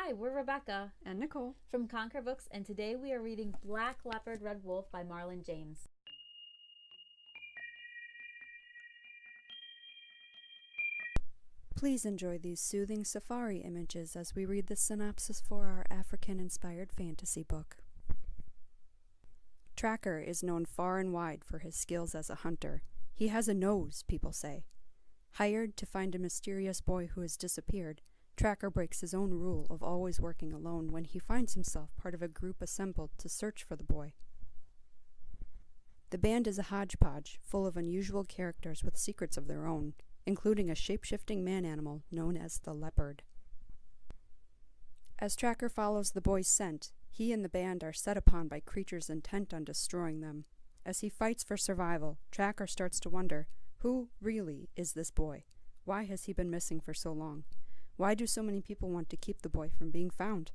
Hi, we're Rebecca and Nicole from Conquer Books, and today we are reading Black Leopard Red Wolf by Marlon James. Please enjoy these soothing safari images as we read the synopsis for our African-inspired fantasy book. Tracker is known far and wide for his skills as a hunter. He has a nose, people say. Hired to find a mysterious boy who has disappeared, Tracker breaks his own rule of always working alone when he finds himself part of a group assembled to search for the boy. The band is a hodgepodge, full of unusual characters with secrets of their own, including a shape-shifting man-animal known as the leopard. As Tracker follows the boy's scent, he and the band are set upon by creatures intent on destroying them. As he fights for survival, Tracker starts to wonder, who really is this boy? Why has he been missing for so long? Why do so many people want to keep the boy from being found?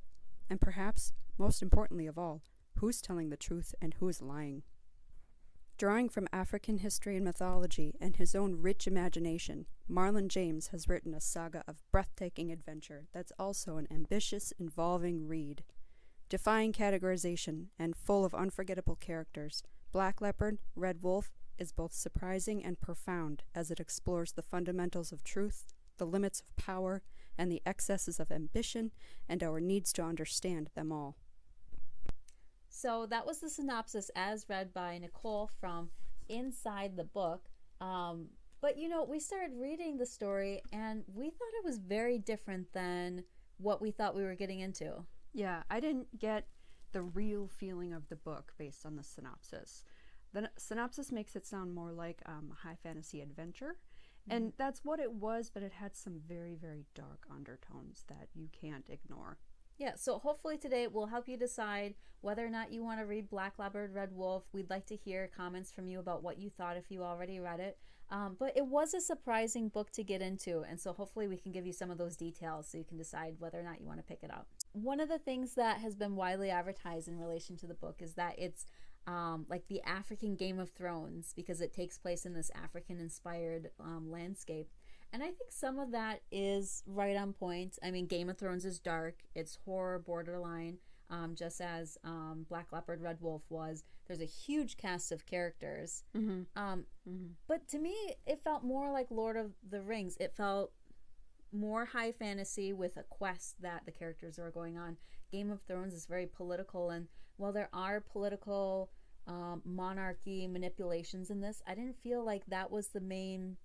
And perhaps, most importantly of all, who's telling the truth and who is lying? Drawing from African history and mythology and his own rich imagination, Marlon James has written a saga of breathtaking adventure that's also an ambitious, involving read. Defying categorization and full of unforgettable characters, Black Leopard Red Wolf is both surprising and profound as it explores the fundamentals of truth, the limits of power, and the excesses of ambition, and our needs to understand them all. So that was the synopsis as read by Nicole from inside the book. But we started reading the story and we thought it was very different than what we thought we were getting into. Yeah, I didn't get the real feeling of the book based on the synopsis. The synopsis makes it sound more like a high fantasy adventure. And that's what it was, but it had some very, very dark undertones that you can't ignore. Yeah, so hopefully today will help you decide whether or not you want to read Black Leopard Red Wolf. We'd like to hear comments from you about what you thought if you already read it. But it was a surprising book to get into, and so hopefully we can give you some of those details so you can decide whether or not you want to pick it up. One of the things that has been widely advertised in relation to the book is that it's like the African Game of Thrones because it takes place in this African-inspired landscape. And I think some of that is right on point. I mean, Game of Thrones is dark. It's horror borderline, just as Black Leopard Red Wolf was. There's a huge cast of characters. But to me, it felt more like Lord of the Rings. It felt more high fantasy with a quest that the characters are going on. Game of Thrones is very political, and while there are political monarchy manipulations in this, I didn't feel like that was the main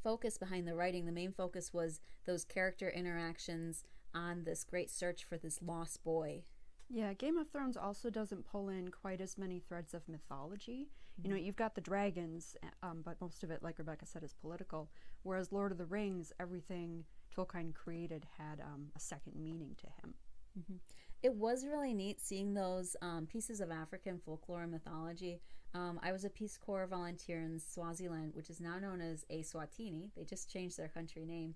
focus behind the writing. The main focus was those character interactions on this great search for this lost boy. Yeah, Game of Thrones also doesn't pull in quite as many threads of mythology. You know, you've got the dragons, but most of it, like Rebecca said, is political. Whereas Lord of the Rings, everything Tolkien created had a second meaning to him. It was really neat seeing those pieces of African folklore and mythology. I was a Peace Corps volunteer in Swaziland, which is now known as Eswatini. They just changed their country name.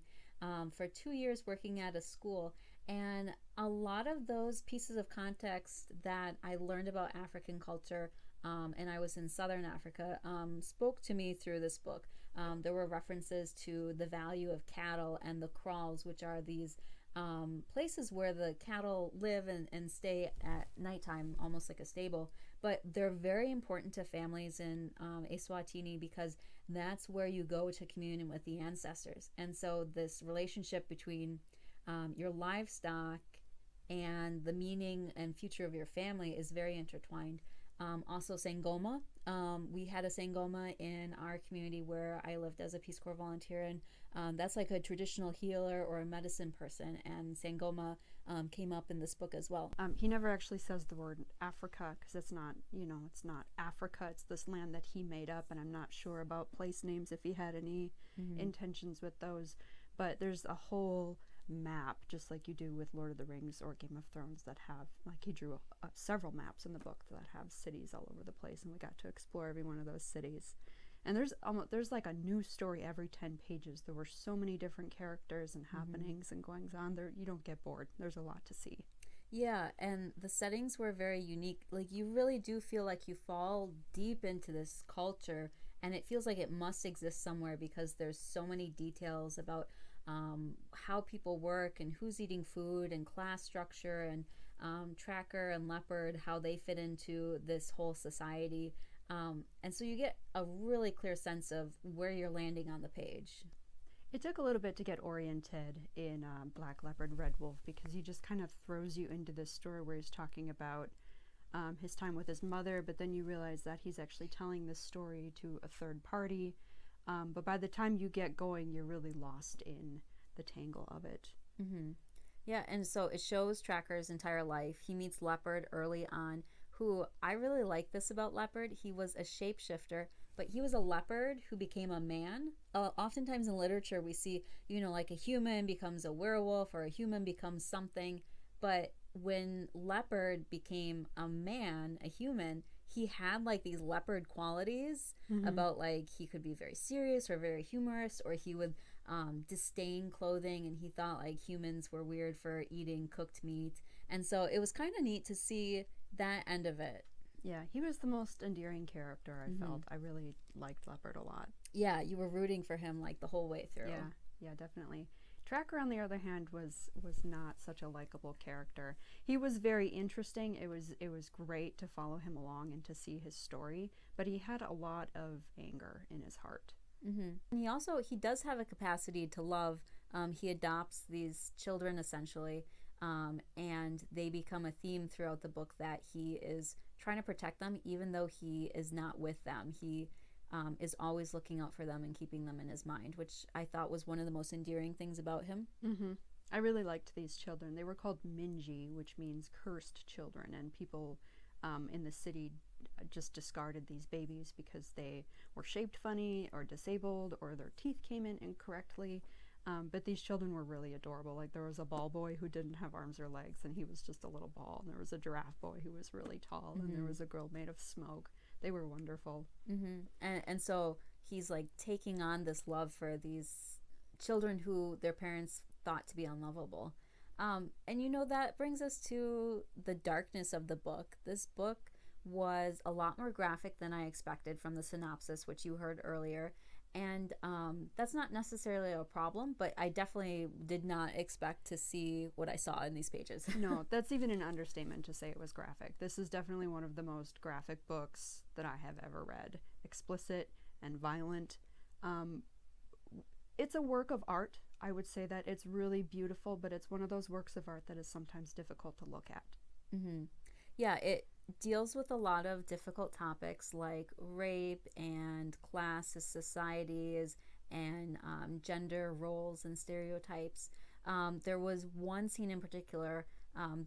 For 2 years working at a school, and a lot of those pieces of context that I learned about African culture, and I was in Southern Africa, spoke to me through this book. There were references to the value of cattle and the kraals, which are these places where the cattle live and stay at nighttime, almost like a stable. But they're very important to families in Eswatini because that's where you go to commune with the ancestors. And so this relationship between your livestock and the meaning and future of your family is very intertwined. Also SANGOMA. We had a SANGOMA in our community where I lived as a Peace Corps volunteer, and that's like a traditional healer or a medicine person, and SANGOMA came up in this book as well. He never actually says the word Africa because it's not, it's not Africa. It's this land that he made up, and I'm not sure about place names if he had any intentions with those. But there's a whole map, just like you do with Lord of the Rings or Game of Thrones, that have, like, he drew several maps in the book that have cities all over the place, and we got to explore every one of those cities. And there's like a new story every 10 pages. There were so many different characters and happenings and goings on there. You don't get bored. There's a lot to see. Yeah, and the settings were very unique. Like, you really do feel like you fall deep into this culture, and it feels like it must exist somewhere because there's so many details about how people work and who's eating food and class structure and Tracker and Leopard, how they fit into this whole society. And so you get a really clear sense of where you're landing on the page. It took a little bit to get oriented in Black Leopard Red Wolf, because he just kind of throws you into this story where he's talking about his time with his mother, but then you realize that he's actually telling this story to a third party. But by the time you get going, you're really lost in the tangle of it. Mm-hmm. Yeah, and so it shows Tracker's entire life. He meets Leopard early on, who I really like this about Leopard. He was a shapeshifter, but he was a leopard who became a man. Oftentimes in literature, we see, like a human becomes a werewolf or a human becomes something. But when Leopard became a man, a human, he had like these leopard qualities about like he could be very serious or very humorous, or he would disdain clothing, and he thought like humans were weird for eating cooked meat. And so it was kind of neat to see that end of it. Yeah, he was the most endearing character, I felt. I really liked Leopard a lot. Yeah, you were rooting for him like the whole way through. Yeah, definitely. Tracker, on the other hand, was not such a likable character. He was very interesting. It was great to follow him along and to see his story, but he had a lot of anger in his heart. And he does have a capacity to love. He adopts these children essentially, and they become a theme throughout the book that he is trying to protect them, even though he is not with them. He is always looking out for them and keeping them in his mind, which I thought was one of the most endearing things about him. I really liked these children. They were called Minji, which means cursed children, and people in the city just discarded these babies because they were shaped funny or disabled or their teeth came in incorrectly. But these children were really adorable. Like, there was a ball boy who didn't have arms or legs, and he was just a little ball. And there was a giraffe boy who was really tall, and there was a girl made of smoke. They were wonderful. And so he's like taking on this love for these children who their parents thought to be unlovable. And that brings us to the darkness of the book. This book was a lot more graphic than I expected from the synopsis, which you heard earlier. And that's not necessarily a problem, but I definitely did not expect to see what I saw in these pages. No, that's even an understatement to say it was graphic. This is definitely one of the most graphic books that I have ever read. Explicit and violent. It's a work of art. I would say that it's really beautiful, but it's one of those works of art that is sometimes difficult to look at. Yeah, it deals with a lot of difficult topics like rape and class societies and gender roles and stereotypes. There was one scene in particular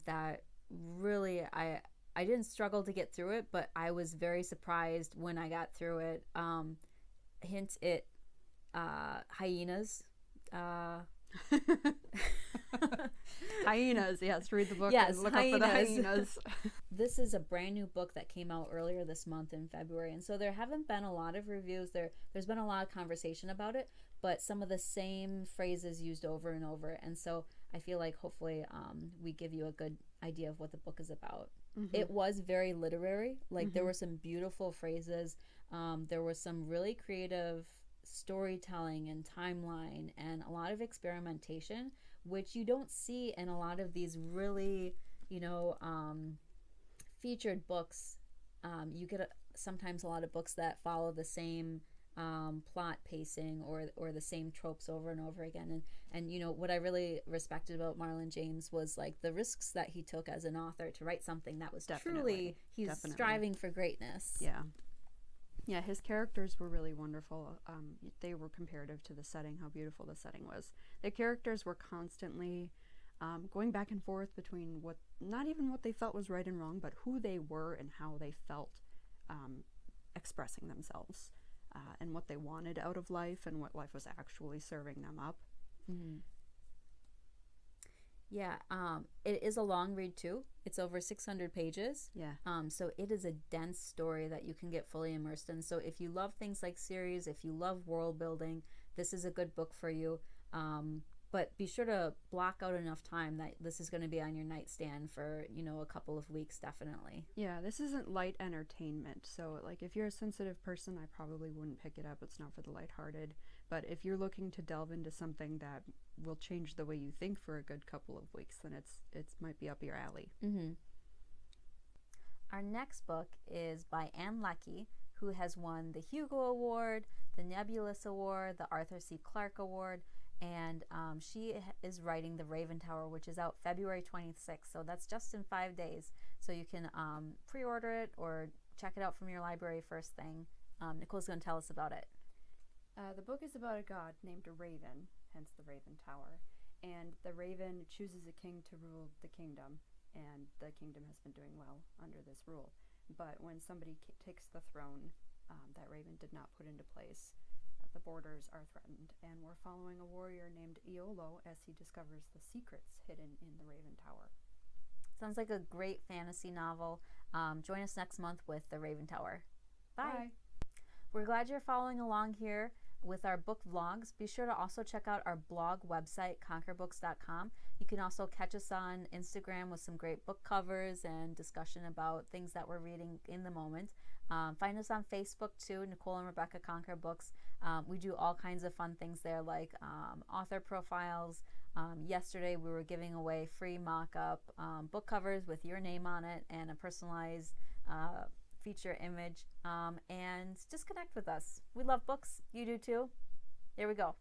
that really I didn't struggle to get through it, but I was very surprised when I got through it. Hyenas. Hyenas, yes, read the book and look up for the hyenas. This is a brand new book that came out earlier this month in February, and so there haven't been a lot of reviews. There's been a lot of conversation about it, but some of the same phrases used over and over, and so I feel like hopefully we give you a good idea of what the book is about. It was very literary. Like, there were some beautiful phrases. There was some really creative storytelling and timeline and a lot of experimentation, which you don't see in a lot of these really featured books. You get sometimes a lot of books that follow the same plot pacing or the same tropes over and over again, and what I really respected about Marlon James was like the risks that he took as an author to write something that was truly striving for greatness. Yeah, his characters were really wonderful. They were comparative to the setting, how beautiful the setting was. The characters were constantly going back and forth between not even what they felt was right and wrong, but who they were and how they felt expressing themselves, and what they wanted out of life and what life was actually serving them up. Yeah, it is a long read too. It's over 600 pages. Yeah. So it is a dense story that you can get fully immersed in. So if you love things like series, if you love world building, this is a good book for you. But be sure to block out enough time that this is going to be on your nightstand for, a couple of weeks, definitely. Yeah, this isn't light entertainment. So, like, if you're a sensitive person, I probably wouldn't pick it up. It's not for the lighthearted. But if you're looking to delve into something that will change the way you think for a good couple of weeks, then it might be up your alley. Mm-hmm. Our next book is by Ann Leckie, who has won the Hugo Award, the Nebulous Award, the Arthur C. Clarke Award, and she is writing The Raven Tower, which is out February 26th, so that's just in 5 days. So you can pre-order it or check it out from your library first thing. Nicole's going to tell us about it. The book is about a god named Raven, hence the Raven Tower, and the Raven chooses a king to rule the kingdom, and the kingdom has been doing well under this rule. But when somebody takes the throne that Raven did not put into place, the borders are threatened, and we're following a warrior named Iolo as he discovers the secrets hidden in the Raven Tower. Sounds like a great fantasy novel. Join us next month with The Raven Tower. Bye. We're glad you're following along here with our book vlogs. Be sure to also check out our blog website, conquerbooks.com. You can also catch us on Instagram with some great book covers and discussion about things that we're reading in the moment. Find us on Facebook too, Nicole and Rebecca Conquer Books. We do all kinds of fun things there, like author profiles. Yesterday we were giving away free mock-up book covers with your name on it and a personalized feature image, and just connect with us. We love books. You do too. There we go.